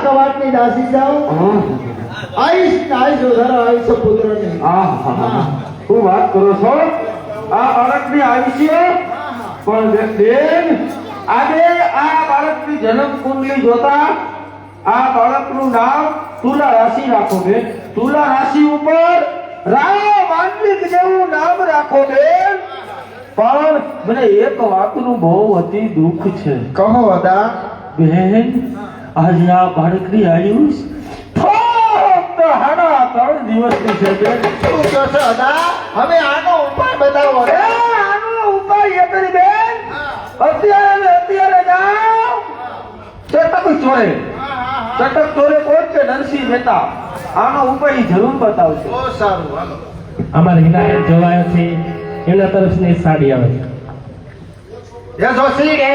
કવાટની દાસી જાઉં આઈશ ધરા આઈશ પુત્રને હું વાત કરો છો આ બાળકની આયુષ્ય પણ બેન આજે આ બાળકની જન્મ કુંડલી જોતા આ બાળકનું નામ તુલા રાશિ રાખો બેન તુલા રાશિ ઉપર રામ માંડલિક જેવું નામ રાખો બેન પણ મને એક વાતનું બહુ અતિ દુઃખ છે કહો હતા બેન આજે આ બાળકની આયુષ ફક્ત 3.5 દિવસની છે બેન શું કહો છો હતા હવે આનો ઉપાય બતાવો આનો ઉપાય એ કરી બેન અત્યારે જાઓ ચટક ચોરે કોણ કે નરસિંહ મહેતા આનો ઉપાય જરૂર બતાવશે બહુ સારું હાલો અમારા હિનાયત જોવાયો છે એના તરફની સાડી આવે છે યસ ઓસી રે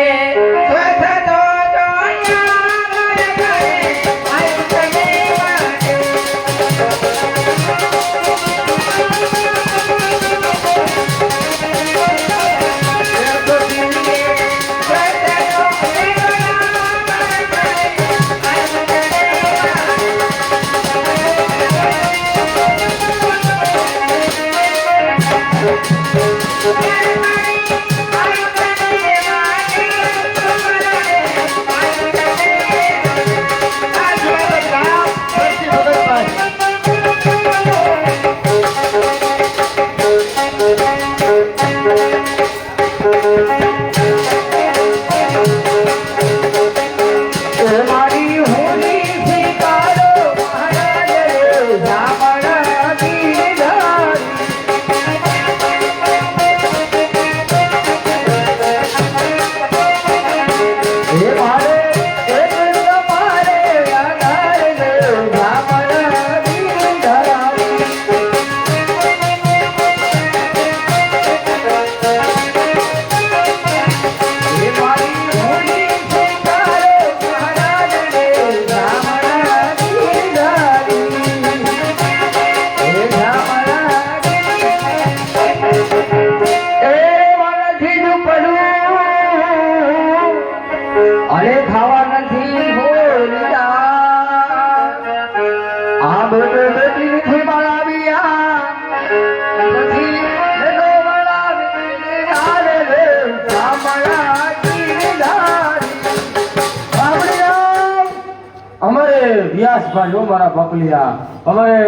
વ્યાસભાઈ મારા બકલિયા અમારે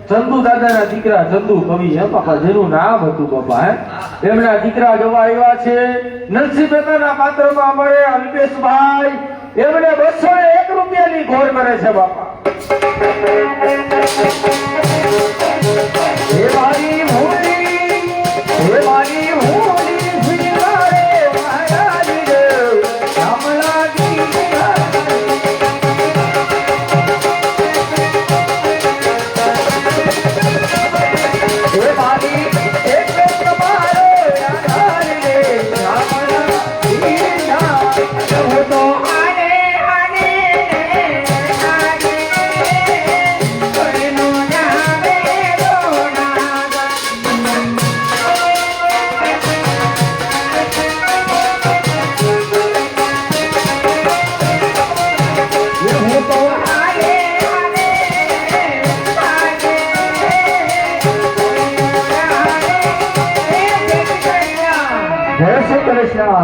ચંદુ દાદાના દીકરા ચંદુ કવિ હે બાપા જેનું નામ હતું બાપા હે એમના દીકરા જોવા આવ્યા છે નરસિંહ મહેતાના પાત્રમાં અમારે અલ્પેશભાઈ એમને 201 રૂપિયાની ઘોર કરે છે બાપા હે મારી ભૂલી હે મારી ભૂલી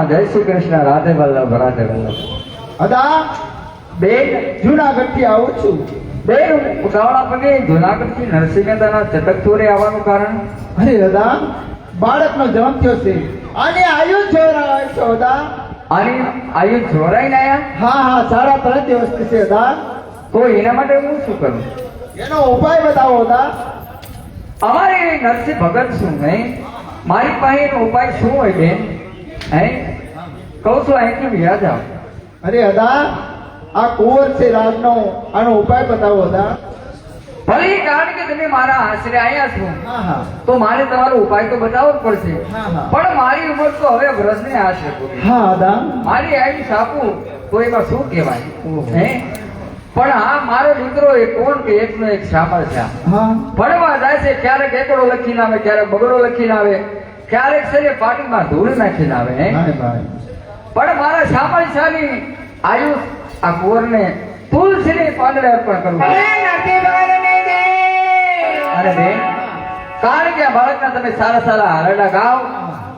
જય શ્રી કૃષ્ણ રાધે વલ્લભ રાધે વલ્લભ અદા બેન જુનાગઢ થી આવું છું બેન ઉતાવળા પગે જુનાગઢ થી નરસિંહ મહેતાના ચટક ચોરે આવવાનું કારણ અરે અદા બાળકનો જન્મ થયો છે અને આયુ છોરાય છો અદા આની આયુ છોરાઈને આયા હા 3.5 દિવસની છે અદા તો એના માટે હું શું કરું એનો ઉપાય બતાવો અદા અમારે નરસિંહ ભગત શું હે મારી પાસે એનો ઉપાય શું હોય બેન હે કહું છું અહીંથી વ્યા જાઓ અરે અદા આ કુંવર છે રાજનો આનો ઉપાય બતાવો અદા ભલે કારણ કે તમે મારા આશરે આવ્યા છો તો મારે તમારો ઉપાય તો બતાવવો જ પડશે પણ મારી ઉંમર તો હવે વર્ષને આશરે હા અદા મારી આવી સાપું તો એમાં શું કહેવાય હે પણ હા મારો દીકરો એ કોણ કે એકનો એક શામળ છે ભણવા જાય છે ક્યારેક એકડો લખીને આવે ક્યારેક બગડો લખીને આવે ક્યારેક છે પાટીમાં ધૂળ નાખીને આવે હે પણ મારા શામળ શાની આયુષ આ કુંવરને તુલસીની પાંદડે અર્પણ કરવું અરે બેન કારણ કે આ બાળકના તમે સારા સારા હારડા ગાવ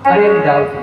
અને એમ જાઓ છો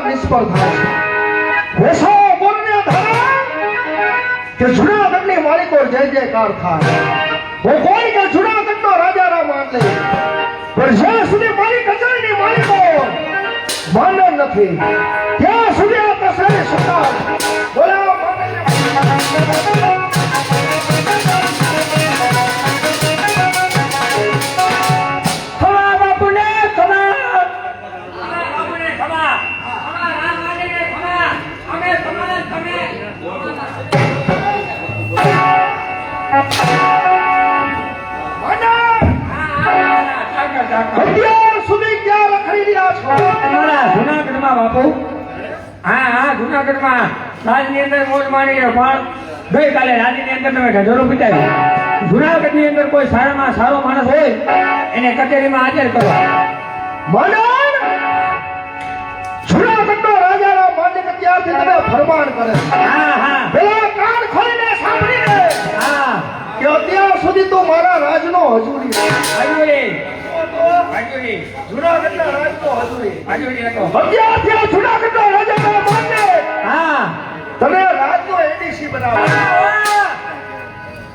નિષ્ફળ થાય વેસો બોલને ધરા કે જુનાગઢની માલિકો જય જયકાર થાય હું કોઈ કે જુનાગઢનો રાજાના માન લે પણ જ્યાં સુધી મારી કચેરીની માલિકો માનવ નથી ત્યાં સુધી આ કસરી સત્તા બોલાવો અત્યાર સુધી ક્યાં રખડી રહ્યા છો? જુનાગઢમાં બાપુ હા જુનાગઢમાં રાજની અંદર મોજ માણી પણ ગઈકાલે રાજની અંદર તમે ઢજરો પીટાવી જુનાગઢની અંદર કોઈ સારામાં સારો માણસ હોય એને કચેરીમાં હાજર કરવા મનન જુનાગઢનો રાજાના માલિક અત્યારથી તમે ફરમાન કરે પેલા કાન ખોલીને સાંભળી લે કે અત્યાર સુધી તો મારા રાજનો હજુરી હજુરી હજુરી જુનાગઢના રાજનો હજુરી હજુરી હતો અત્યારથી આ જુનાગઢના રાજાના માનને હા તને રાજનો એડીસી બનાવો.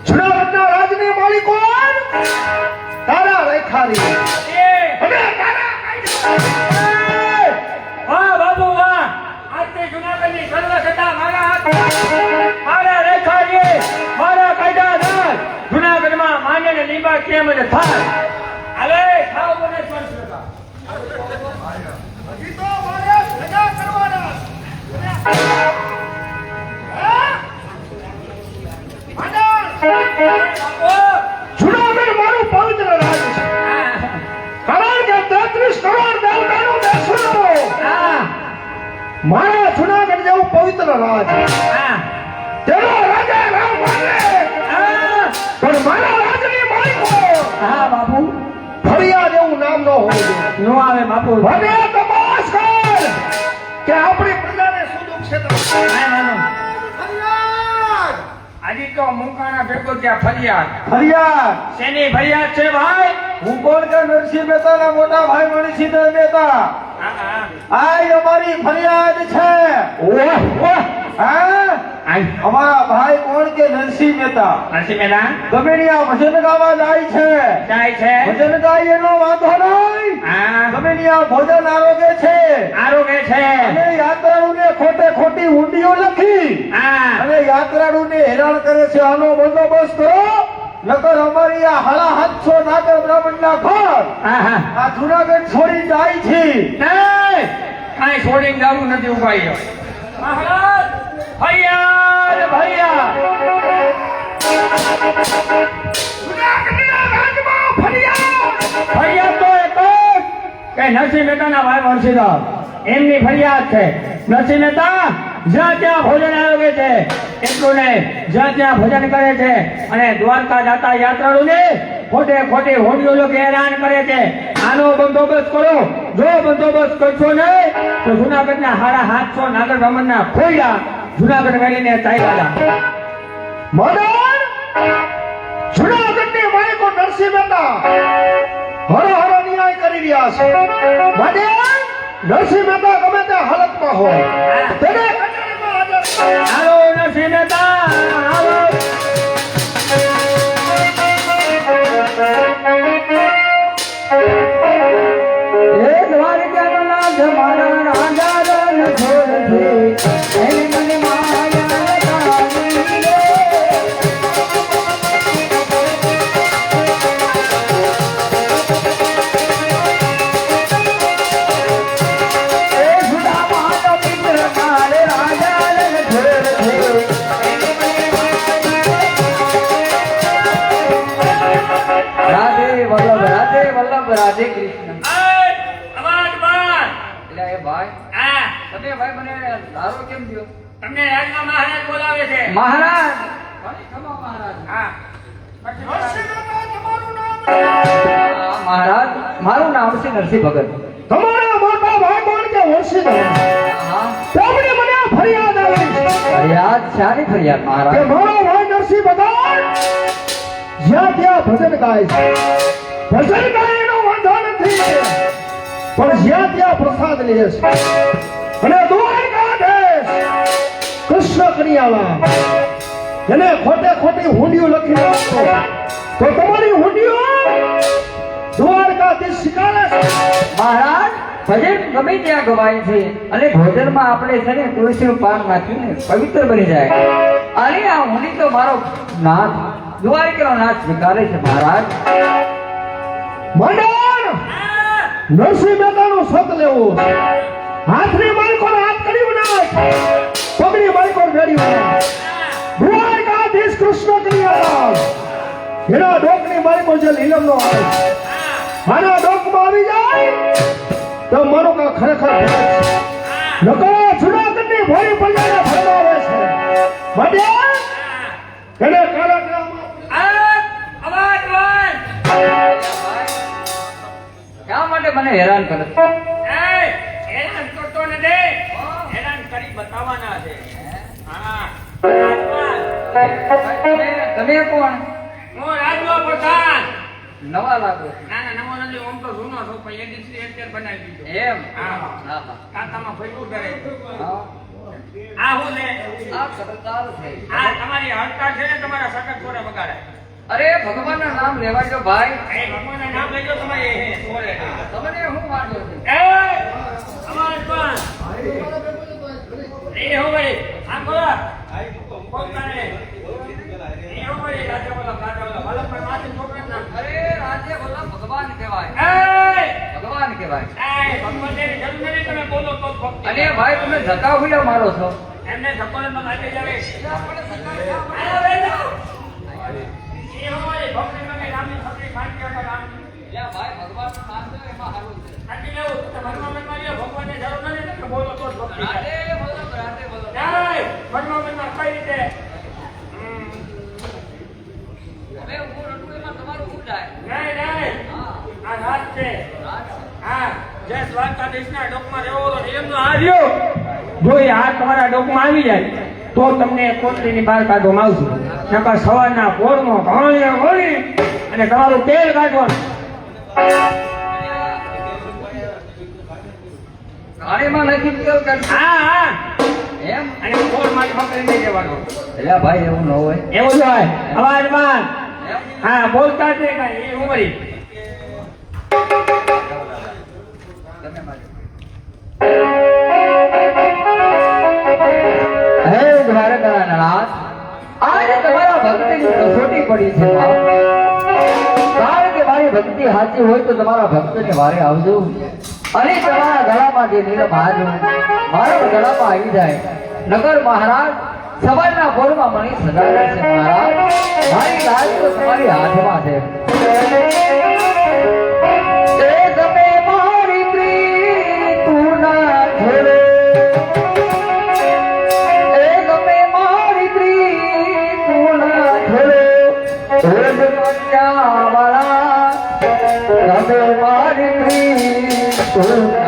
જુનાગઢના રાજની માલિક કોણ? તારા રેખારી અને તારા કાયદા. વાહ બાબુ વાહ આજથી જુનાગઢની સર્વ સત્તા મારા હાથમાં મારા રેખાજી મારા કાયદાદાર જુનાગઢમાં માન્ય ને લીંબા કેમ જ થાય હવે ખાવ બને સ્વર્ગતા હજી તો મારે સજા કરવાના. હા? આનંદ! જુનાગઢ મારું પવિત્ર રાજ છે. કારણ કે 33 કરોડ દેવતાનું બેસણું મારા જુનાગઢ જેવું પવિત્ર રાજ તેનો રાજા રામ માને પણ મારા રાજની માલિકો હા બાપુ ફરિયાદ એવું નામ ન હોવું જોઈએ. નો આવે બાપુ મને તપાસ કર કે આપણી પ્રજાને શું દુઃખ છે. ફરિયાદ! આજે તો મુંકાણા ભેગો ત્યાં ફરિયાદ ફરિયાદ શેની ફરિયાદ છે ભાઈ હું કોણ કે નરસિંહ મહેતાના મોટા ભાઈ મણિસિંહ મહેતા હા આ અમારી ફરિયાદ છે. ઓહ ઓહ હા અમારા ભાઈ કોણ કે નરસિંહ મહેતા નરસિંહ મહેતા ગમે ત્યાં ભજન ગાવા જાય છે. જાય છે ભજન ગાય એનો વાંધો નહીં. હા ગમે ત્યાં ભોજન આરોગે છે આરોગ્ય છે અને યાત્રાળુને ખોટે ખોટી ઊંડીઓ લખી હા અને યાત્રાળુને હેરાન કરે છે. આનો બંદોબસ્ત કરો નકર અમારી આ હાડા 700 નાગર બ્રાહ્મણના ઘર હા આ જુનાગઢ છોડી જાય છે. નહીં કાંઈ છોડીને જવું નથી ઉભાઈ મહારાજ ફરિયાદ ફરિયાદ જુનાગઢના રાજમાં ફરિયાદ! ફરિયાદ તો એક જ કે નરસિંહ મહેતાના ભાઈ વંશીધર એમની ફરિયાદ છે. નરસિંહ મહેતા જ્યાં ત્યાં ભોજન આરોગે છે એટલું નહીં જ્યાં ત્યાં ભોજન કરે છે અને દ્વારકા જાતા યાત્રાળુને ખોટે ખોટી હોડીઓ લોકો હેરાન કરે છે. આનો બંદોબસ્ત કરો. જો બંદોબસ્ત કરશો નહીં તો જુનાગઢના 750 નાગર બ્રાહ્મણના ખોયડા જુનાગઢ વેલીને ચાલ્યા મદન! જુનાગઢની માલિકો નરસિંહ મહેતા હર હર ન્યાય કરી રહ્યા છે. મદન! નરસિંહ મહેતા ગમે તે હાલતમાં હોય તેને કચેરીમાં હાજર કરો. હાલો નરસિંહ મહેતા હાલો એ દ્વારકાના જમાના રાજા રન છોડથી એની મને માયા કાઢી રે. એ સુદામાનો મિત્ર કાળે રાજા રન છોડથી એની મને રાધે વલ્લભ રાધે કૃષ્ણ. અવાજ બાર એટલે એ ભાઈ આ તમે ભાઈ મને ધારો કેમ દો? તમને રાજના મહારાજ બોલાવે છે મહારાજ ઘણી ક્ષમા મહારાજ. હા નરસિંહ મહેતા તમારું નામ? હા, મહારાજ મારું નામ છે નરસિંહ ભગત. તમારા મોટા ભાઈ કોણ કે વંશીધર હા તેમણે મને આ ફરિયાદ આવી છે ફરિયાદ શાની ફરિયાદ કે મહારાજ? મારો ભાઈ નરસિંહ મહેતા જ્યાં ત્યાં ભજન ગાય છે. ભજન ગાય એનો વાંધો નથી પણ જ્યાં ત્યાં પ્રસાદ લે છે અને દ્વારકાધીશ કૃષ્ણ કનૈયાલા એને ખોટે ખોટી હુંડીઓ લખી નાખો તો તમારી હુંડીઓ દ્વારકાધીશ સ્વીકારે છે. મહારાજ ભજન ગમે ત્યાં ગવાય છે અને ભોજનમાં આપણે છે ને તુલસીનું પાન નાખ્યું ને પવિત્ર બની જાય. અને આ હુંડી તો મારો નાથ દ્વારિકાનો નાથ સ્વીકારે છે મહારાજ. મંડળ નરસિંહ મહેતાનો સત લેવો છે. હાથની માલિકોને હાથ કર્યું નાખ, પગની માલિકોને વેડ્યું નાખ. દ્વારકાધીશ કૃષ્ણ કનૈયાલાલ એના ડોકની માલિકો જે લીલમનો આવે છે, આના ડોકમાં આવી જાય તો મારું કા ખરેખર ભેટ છે. લોકો જુનાગઢની ભોળી પ્રજાને ફરમાવે છે મંડળ એને કાળાગ્રામમાં અવાજ બંધ શા માટે મને હેરાન કરે છે? હેરાન કરતો નથી હેરાન કરી બતાવવાના છે હા તમે કોણ? હું રાજવા પ્રધાન નવા લાગો ના ના નવો નથી ઓમ તો જૂનો છો પણ એડિશન અત્યારે બનાવી દીધો એમ હા હા હા કાકામાં ફેરવું કરે હા આ હું ને આ સરકાર છે આ તમારી હડતાળ છે ને તમારા સટક છોડે બગાડે અરે ભગવાનના નામ લેવાજો ભાઈ એ ભગવાનના નામ લેજો તમારે એ છોડે તમને શું વાંધો છે એ અમારે પણ એ હો ભાઈ આમ બોલો કોણ કરે એ હો ભાઈ રાજા બોલો ભલે પણ માથે છોકરા નામ અરે રાજ્ય બોલા ભગવાન કહેવાય એ ભગવાન કહેવાય ભગવાનની જરૂર નથી તમે બોલો તો જ ભક્તિ અને ભાઈ તમે ધક્કા હુયા મારો છો એમને ધક્કોને તો લાગી જાવે એ હોય ભક્તિમાં રામની છત્રી ખાંચી હતા રામની યા ભાઈ ભગવાનનું નામ લો એમાં હારું છે ખાંચી લેવું તો મનમાં લ્યો ભગવાનની જરૂર નથી ને બોલો તો જ ભક્તિ થાય રાધે બોલો જય મનમાં કઈ રીતે હવે હું રડું એમાં તમારું શું જાય નહીં નહીં હા આ રાત છે રાજ હા જે દ્વારકાધીશના ડોકમાં રહેવો હતો એમનો આ રહ્યો જો એ હાથ તમારા ડોકમાં આવી જાય તો તમને કોટડીની બહાર કાઢવામાં આવશે નકર સવારના પોરમાં ઘણી ઘણી અને તમારું તેલ કાઢવાનું ગાડીમાં નાખી તેલ કાઢ હા હા એમ અને પોર મારી પકડી લઈ જવાનો એટલે ભાઈ એવું ન હોય એવું જ હોય અવાજમાં એમ હા બોલતા જ નહીં કાંઈ એ ઉમરી તમે મારી હે દ્વારકાના નાથ આજે તમારા ભક્તિની કસોટી પડી છે કારણ કે મારી ભક્તિ સાચી હોય તો તમારા ભક્તને વારે આવજો અને તમારા ગળામાં જે નીલમ હાર મારા ગળામાં આવી જાય નગર મહારાજ સવારના પોરમાં મને સજા રહેશે મહારાજ મારી લાજ તો તમારી હાથમાં છે એ તમે મારી પ્રીત તું ના છોડો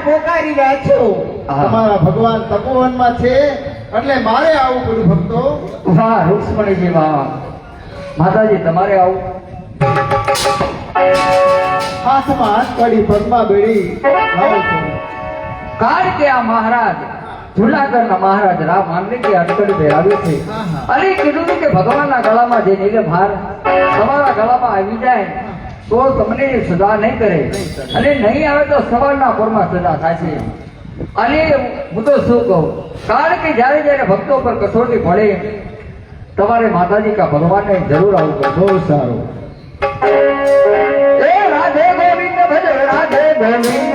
પોકારી રહ્યા છો તમારા ભગવાન તપોવનમાં છે એટલે મારે આવું પડ્યું ભક્તો વાહ રૂક્ષ્મણીજી વાહ માતાજી તમારે આવું હાથમાં હાથ પડી પગમાં બેડી લાવું છું કારણ કે આ મહારાજ જુનાગઢના મહારાજ રામ માંડલિકે અટકડી પહેરાવ્યું છે અને કીધું હતું કે ભગવાનના ગળામાં જે નીલમ હાર તમારા ગળામાં આવી જાય તો તમને સજા નહીં કરે અને નહીં આવે તો સવારના પોરમાં સજા થશે અને હું તો શું કહું કારણ કે જ્યારે જ્યારે ભક્તો પર કસોટી પડે તમારે માતાજી કા ભગવાનને જરૂર આવવું પડે બહુ સારું એ રાધે ગોવિંદ ભજ રાધે ગોવિંદા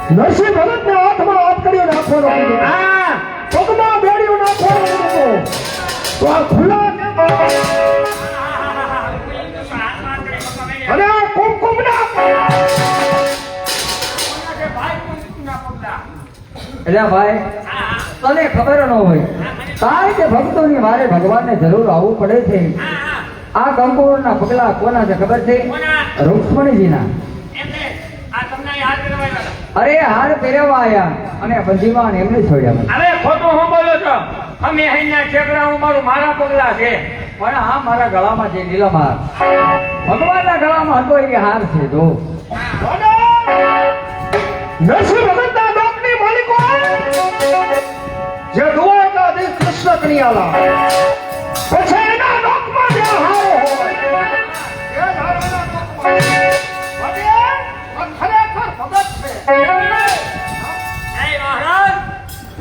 નરસિંહ ભગત ને હાથમાં હાથ કર્યો નાખવાનો હા પગમાં બેડીઓ નાખવાનો તો આ ખુલ્લા કેમ એટલે ભાઈ તને ખબર ન હોય કારણ કે ભક્તોની વારે ભગવાનને જરૂર આવવું પડે છે. આ કંકુરના પગલા કોના છે ખબર છે? રૂક્ષ્મણીજીના. અરે હાર પહેરવા આયા અને બંધીમાં એમને છોડ્યા. હવે ખોટું હું બોલો છો? અમે અહીંના ઠેકડા હું મારું મારા પગલા છે. પણ આ મારા ગળામાં જે નીલમહાર ભગવાનના ગળામાં હતો એ હાર છે. જો નરસિંહ ભગતના લોકની માલિકો જે દ્વારકાધીશ કૃષ્ણ કનૈયાલા પછી એના લોકમાં જે હારો હોય એ હારોના લોકમાં અને આ ખરેખર ભગત છે.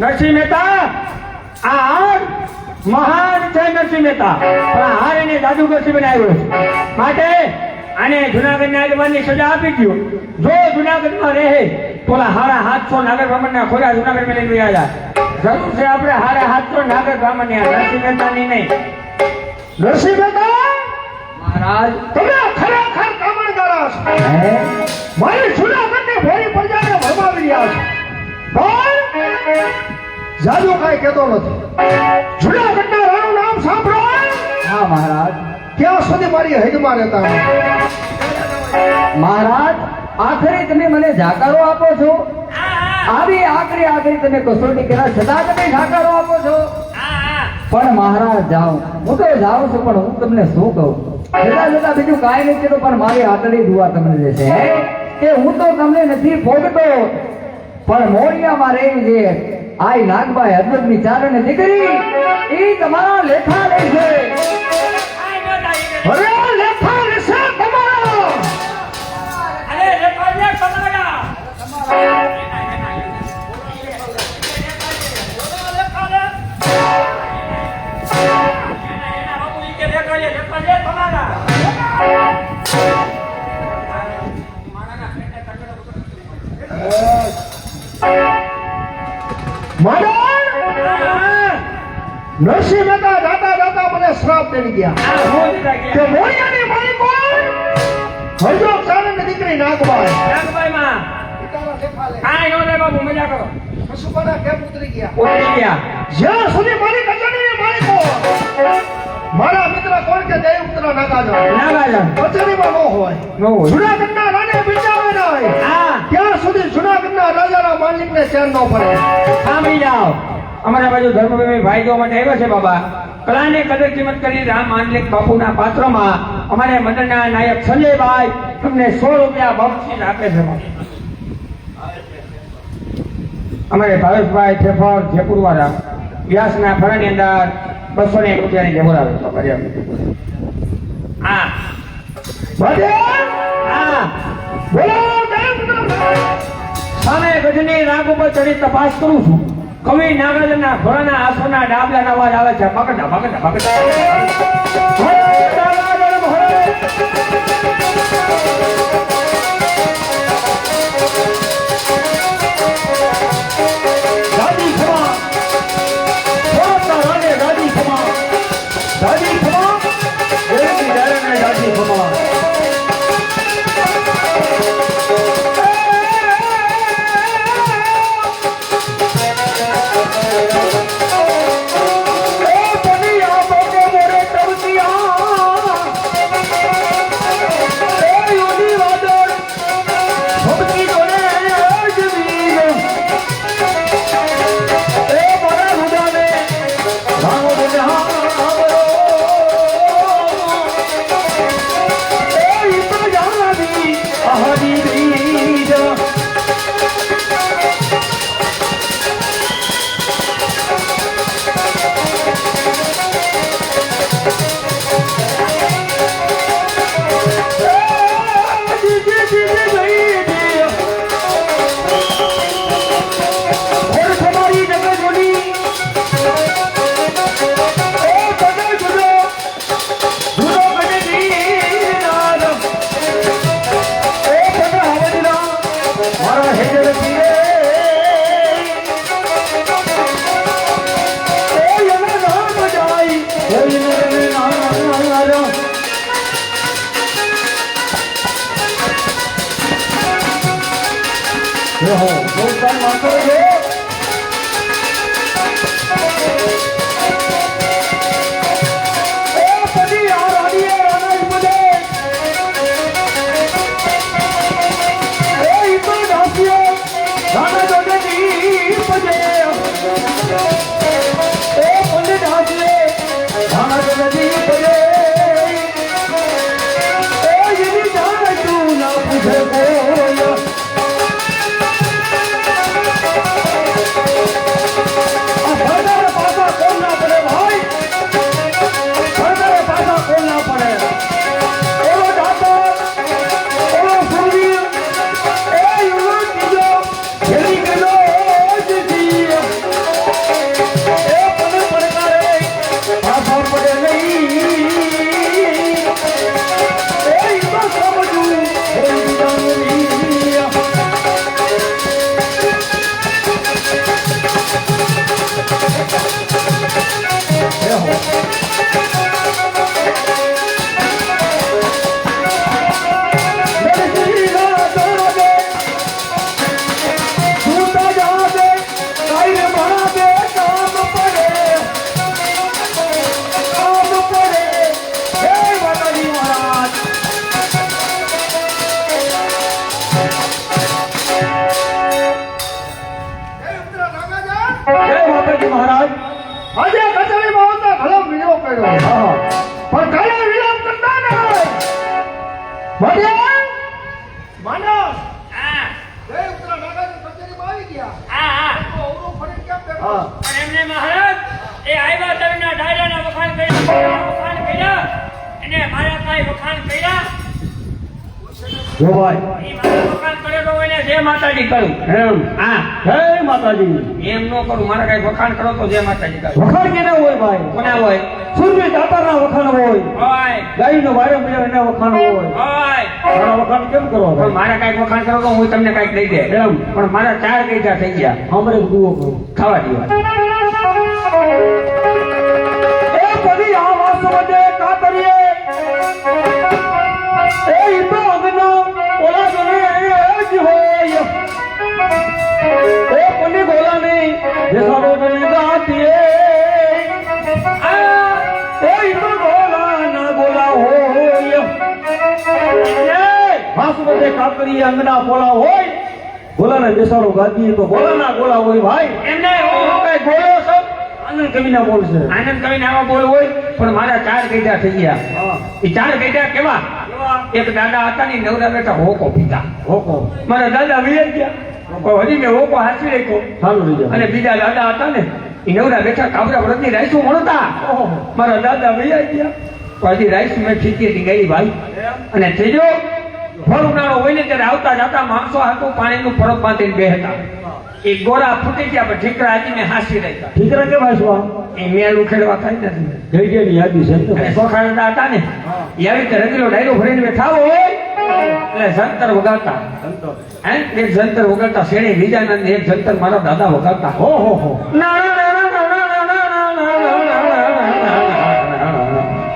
નરસિંહ મહેતા આ હાર મહાન છે. નરસિંહ મહેતા પણ આ હાર એને જાદુગરથી બનાવ્યો છે. માટે આને જુનાગઢના આગેવાનની સજા આપી દો. જો જુનાગઢમાં રહે તો હારા 700 નાગર બ્રાહ્મણના ખોરા જુનાગઢમાં લઈને આવ્યા. જરૂર છે આપણે હારા 700 નાગર બ્રાહ્મણની નરસિંહ મહેતાની નહીં. નરસિંહ મહેતા મહારાજ તમે ખરેખર કામણગારા છો. મારી જુનાગઢની ભોળી પ્રજાને ભરમાવી રહ્યા છો. પણ જાદુ કાંઈ કહેતો નથી. જુનાગઢના રાણું નામ સાંભળો. હા મહારાજ. ક્યાં સુધી મારી હૈદમાં રહેતા હોય? મહારાજ આખરે તમે મને જાકારો આપો છો. આવી આખરી તમે કસોટી કર્યા છતાં તમે જાકારો આપો છો. પણ મહારાજ જાઉં હું તો જાઉં છું પણ હું તમને શું કહું જતા બીજું કાંઈ નથી કહેતો પણ મારી આટલી દુઆ તમને દેશે કે હું તો તમને નથી ભોગતો પણ મોરિયામાં રહી છે આઈ નાગભાઈ હરદની ચારણે દીકરી એ તમારા લેખા લે છે. અરે લેખા લેશે તમારો. અરે લેખા લે તમારા. નરસિંહ મહેતા જાતા જાતા મને શ્રાપ દઈ ગયા કે મોરિયાની માલિકો હરજો ચારણની દીકરી નાગબાઈ. કાંઈ નો લે બાબુ, મજા કરો. પશુપાના કેમ ઉતરી ગયા? ઉતરી ગયા. જ્યાં સુધી મારી કચેરીની માલિકો મારા મિત્ર કોણ કે દેવ પુત્ર નાગાજન કચેરીમાં ન હોય, જુનાગઢના રાણે બિચાવે ના હોય, ત્યાં સુધી જુનાગઢના રાજાના માલિકને ચેન ન પડે. સાંભળી જાઓ, અમારા બાજુ ધર્મભૂમિ ભાઈઓ માટે આવ્યા છે બાબા. કલાને કદર કિંમત કરી રામ માંડલિક બાપુના પાત્રમાં અમારે મંડળના નાયક સંજયભાઈ તમને 100 રૂપિયા બક્ષીસ આપે છે. અમારે ભાવેશભાઈ ઠેફર જયપુર વાળા વ્યાસના ફળાની અંદર 201 રૂપિયાની જબર આવે છે. હા હા બોલો દેવ પુત્ર. સામે ગજની રાગ ઉપર ચડી તપાસ કરું છું. કવિ નાગાજનના ઘોડાના આંસુના ડાબલાના અવાજ આવે છે. ભગડા ભગડા ભગડા દાદી ખમા થોડા રાને દાદી ખમા દાદી ખમા એની ડાયરેક્ટ દાદી ખમા. પડી આ રાણીએ અનાજ બધે ઈ તો ઢાંક્યો રાણા જોડેની પજે પડી ઢાંકીએ રાણા જોડેની પજે એની જાણ તું ના પૂછે કોઈ આ ભરદારે પાછા કોણ ના પડે ભાઈ ભરદારે પાછા કોણ ના પડે ઓલો ડાક્ટર ઓલો સુરવીર એ યુલો કીજો જેની ગયો જીજી એ મને પડકારે પાછા પડે નહીં એ તો સમજું હોઈ જાણવી મહારાજ આજે કચેરીમાં આવતા ઘણો વિરોધ કર્યો પણ કાલે વિરોધ કરતા ને ભણ્યા માનસ જય ઉત્તરા નાગાજી કચેરીમાં આવી ગયા તો અવરો ફરી કેમ બેઠો પણ એમને મહારાજ એ આવ્યા તરના ડાયરાના વખાણ કર્યા અને મારા કાંઈ વખાણ કર્યા જો ભાઈ એ મારા વખાણ કરેલો હોય ને જય માતાજી કરું એમ હા જય માતાજી એમ ન કરું મારા કાંઈ વખાણ કરો તો જય માતાજી કરું વખાણ કેને હોય ભાઈ કોના હોય સૂર્ય દાતાના વખાણ હોય હોય ગાયનો વારે મળ્યો એના વખાણ હોય હોય મારા વખાણ કેમ કરો પણ મારા કાંઈક વખાણ કરો તો હું તમને કાંઈક લઈ દે એમ પણ મારા 4 ગઈઢા થઈ ગયા અમારે દુઓ કરું ખાવા દીવા એ પડી આ વાસવડે કાતરીએ એ તો અગનો ઓલા જને જ હોય એ પડી ગોલા નહીં દેખાડો જને ગાતીએ એ તો ગોલા ના ગોલા હોય વાસવડે કાતરીએ અંગના પોલા હોય ગોલાના દેસાડો ગાતીએ તો ગોલાના ગોલા હોય ભાઈ એમને હું કઈ બોલો છો આનંદ કવિના બોલ છે આનંદ કવિને આવા બોલ હોય પણ મારા 4 ગઈઢા થઈ ગયા એ 4 ગઈઢા કેવા એક દાદા હતા ને નવરા બેઠા હોકો પીતા હોકો મારા દાદા વિયર ગયા હજી મેં હોકો હાચવી રાખ્યો સારું લઈ અને બીજા દાદા હતા ને એ નવરા બેઠા કાબરા વ્રતની રાઈસું મળતા મારા દાદા વિયર ગયા તો હજી રાઈસ મેં ખીચી ગઈ ભાઈ અને ત્રીજો ભર ઉનાળો હોય ને ત્યારે આવતા જતા માણસો હાથું પાણીનું પરબ બાંધીને બેહતા એ ગોરા ફૂટી ગયા પણ ઠીકરા હજી મેં હાસી રહ્યા ઠીકરા કે ભાઈ શું એ મેલ ઉખેડવા થાય નથી ગઈ ગયેલી યાદી છે અને સોખાડા હતા ને એ આવી રીતે રંગીલો ડાયરો ભરીને બેઠા હોય એટલે જંતર વગાડતા હે એક જંતર વગાડતા શેણી વિજાનંદ એક જંતર મારા દાદા વગાડતા હો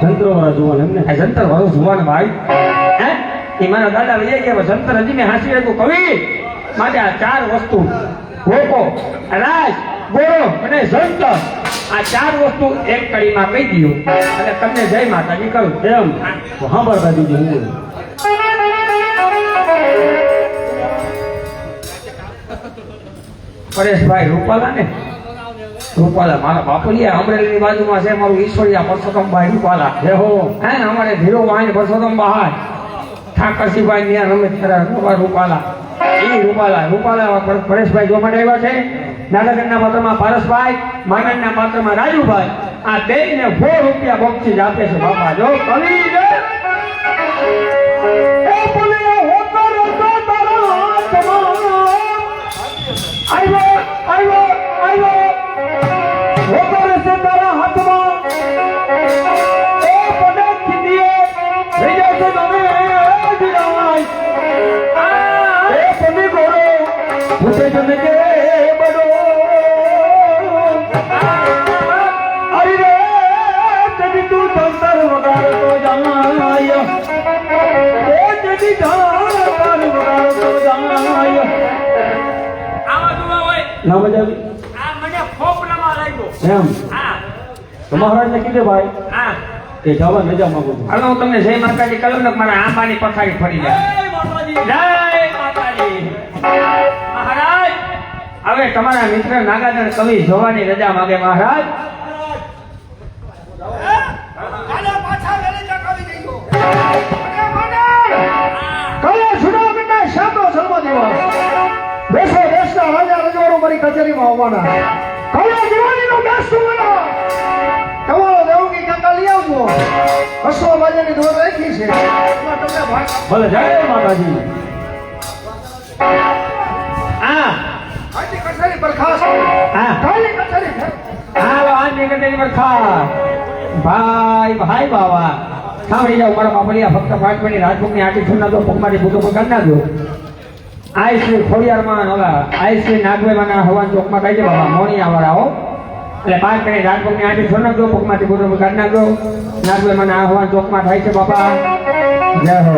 સંતરો વાળા જોવા એમને આ જંતર વાળું જુવાન ભાઈ હે એ મારા દાદા લઈ ગયા જંતર હજી મેં હાસી રાખ્યું કવિ માટે આ 4 વસ્તુ હોકો રાજ ગોરો અને જંતર આ 4 વસ્તુ એક કડીમાં કહી દીધું અને તમને જય માતાજી કરું એમ સાંભળતા દીધી હું પરેશભાઈ રૂપાલા મારા બાપુલિયા અમરેલીની બાજુમાં છે મારું ઈશ્વરિયા પરસોત્તમભાઈ રૂપાલા હે હો હે ને અમારે ધીરુભાઈ પરસોત્તમ બહાર ઠાકરસિંહભાઈ ત્યાં રમેશ ખરા રૂપાલા એ રૂપાલા પરેશભાઈ જોવા માટે આવ્યા છે નાગરના પાત્રમાં પારસભાઈ માનનના પાત્રમાં રાજુભાઈ આ બેને 4 રૂપિયા બક્ષીસ આપે છે બાપા જો કવિ છે એ બોલ્યો હોતો રતો તારા હાથમાં આવ્યો હોતો રતો તારા હાથમાં એ પડે કીધીએ ભેજા છે તમે દિરાય એ પડી ગોરો ફૂટે જને કે બડો અરે રે તેદી તું સંતર વગાડતો જાય એ તેદી સંતર વગાડતો જાય આવા દુવા હોય ના મજા આવી આ મને ખોપરામાં લાગ્યો એમ હા તો મહારાજને કીધું ભાઈ હા કે જવા રજા માંગુ છું. હાલો હું તમને જય માતાજી કહું ને મારા આંબાની પથારી ફરી જાય જય માતાજી મહારાજ હવે તમારા મિત્ર નાગાર્જુન કવિ જોવાની રજા માંગે મહારાજ કાલે જુનાગઢના શામનો જન્મદિવસ દેશો દેશના રાજા રજવાડો મારી કચેરીમાં આવવાના કાલે દિવાળીનો બેસતું મનાવો. તમારો દેવકી કાકા લઈ આવજો. હસવા બાજાની દોર રાખી છે એમાં તમને ભાગ ભલે જય માતાજી. હા આજની કચેરી પર ખાસ હા કાલની કચેરી પર હાલો આજની કચેરી પર ખાસ ભાઈ ભાઈ બાવા સાંભળી જાઓ મારા બાપલિયા ફક્ત 5 મિનિટ રાજભોગની આટી છૂના દો પગમાંથી બુધો પર કરી નાખજો આઈ શ્રી ખોડિયારમાં ઓલા આઈ શ્રી નાગવેવાના હવાન ચોકમાં કહી દે બાબા મોણિયા વાળા હો એટલે 5 મિનિટ રાજભોગની આટી છૂના દો પગમાંથી બુધો પર કરી નાખજો નાગવેવાના હવાન ચોકમાં થાય છે બાપા જય હો